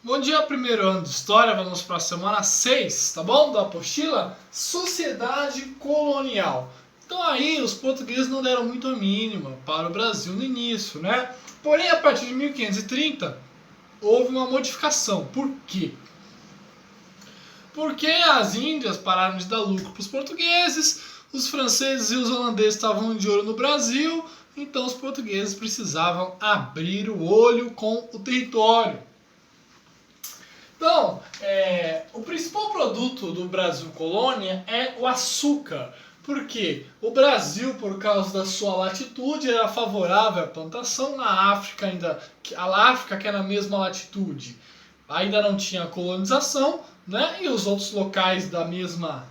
Bom dia, primeiro ano de História, vamos para a semana 6, tá bom? Da apostila Sociedade Colonial. Então aí os portugueses não deram muito a mínima para o Brasil no início, né? Porém, a partir de 1530, houve uma modificação. Por quê? Porque as Índias pararam de dar lucro para os portugueses, os franceses e os holandeses estavam de olho no Brasil, então os portugueses precisavam abrir o olho com o território. Então, o principal produto do Brasil colônia é o açúcar. Por quê? O Brasil, por causa da sua latitude, era favorável à plantação. Na África, a África que é na mesma latitude, ainda não tinha colonização, né? E os outros locais da mesma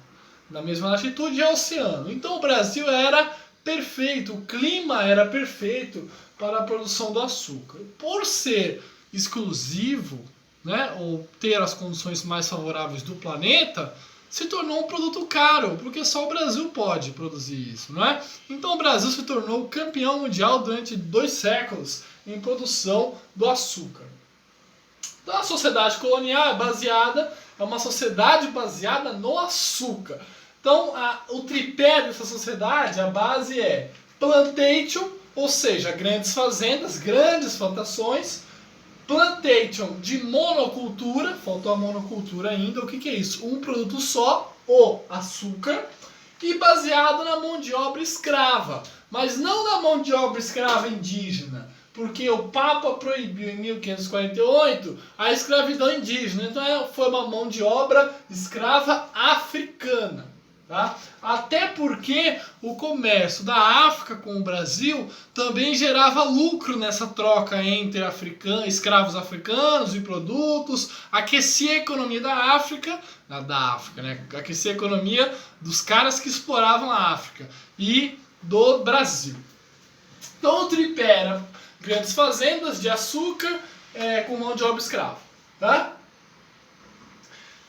latitude é o oceano. Então o Brasil era perfeito, o clima era perfeito para a produção do açúcar. Por ser exclusivo, né, ou ter as condições mais favoráveis do planeta, se tornou um produto caro, porque só o Brasil pode produzir isso, não é? Então o Brasil se tornou campeão mundial durante 2 séculos em produção do açúcar. Então a sociedade colonial é uma sociedade baseada no açúcar. Então o tripé dessa sociedade, a base é plantation, ou seja, grandes fazendas, grandes plantações. Plantation de monocultura, faltou a monocultura ainda, o que é isso? Um produto só, o açúcar, e baseado na mão de obra escrava, mas não na mão de obra escrava indígena, porque o Papa proibiu em 1548 a escravidão indígena, então foi uma mão de obra escrava africana. Tá? Até porque o comércio da África com o Brasil também gerava lucro nessa troca entre escravos africanos e produtos, aquecia a economia da África, né? Aquecia a economia dos caras que exploravam a África e do Brasil. Então o tripé era grandes fazendas de açúcar com mão de obra escrava. Tá?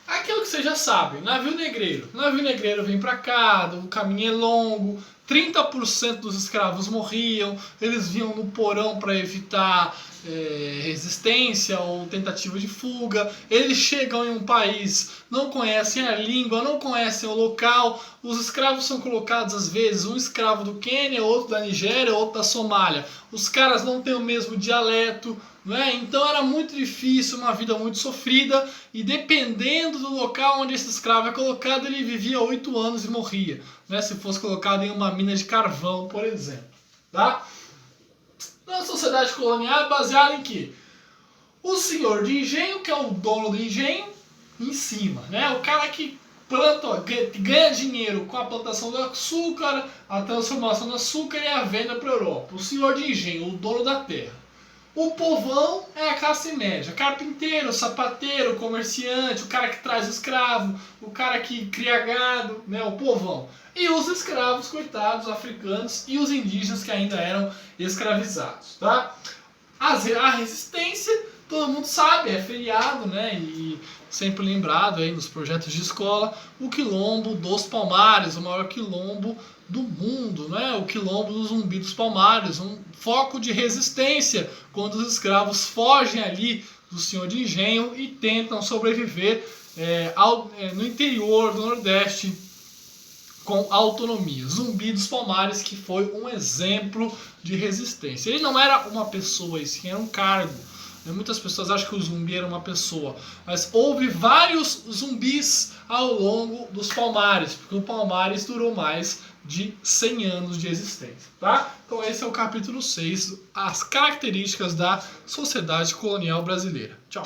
Aquilo que você já sabe, navio negreiro. Navio negreiro vem pra cá, o caminho é longo, 30% dos escravos morriam, eles vinham no porão para evitar resistência ou tentativa de fuga. Eles chegam em um país, não conhecem a língua, não conhecem o local. Os escravos são colocados às vezes, um escravo do Quênia, outro da Nigéria, outro da Somália. Os caras não têm o mesmo dialeto, né? Então era muito difícil, uma vida muito sofrida, e dependendo do local onde esse escravo é colocado, ele vivia 8 anos e morria, né? Se fosse colocado em uma mina de carvão, por exemplo. Tá? Na sociedade colonial é baseada em que o senhor de engenho, que é o dono do engenho, em cima, né? O cara que planta, ganha dinheiro com a plantação do açúcar, a transformação do açúcar e a venda para a Europa. O senhor de engenho, o dono da terra. O povão é a classe média, carpinteiro, sapateiro, comerciante, o cara que traz o escravo, o cara que cria gado, né, o povão. E os escravos, coitados, africanos e os indígenas que ainda eram escravizados. Tá? A resistência, todo mundo sabe, é feriado, né, e sempre lembrado aí nos projetos de escola, o Quilombo dos Palmares, o maior quilombo do mundo, né? O quilombo do Zumbi dos Palmares, um foco de resistência quando os escravos fogem ali do senhor de engenho e tentam sobreviver no interior do Nordeste com autonomia. Zumbi dos Palmares, que foi um exemplo de resistência. Ele não era uma pessoa, sim, era um cargo. Muitas pessoas acham que o zumbi era uma pessoa, mas houve vários zumbis ao longo dos Palmares, porque o Palmares durou mais de 100 anos de existência. Tá? Então esse é o capítulo 6, as características da sociedade colonial brasileira. Tchau!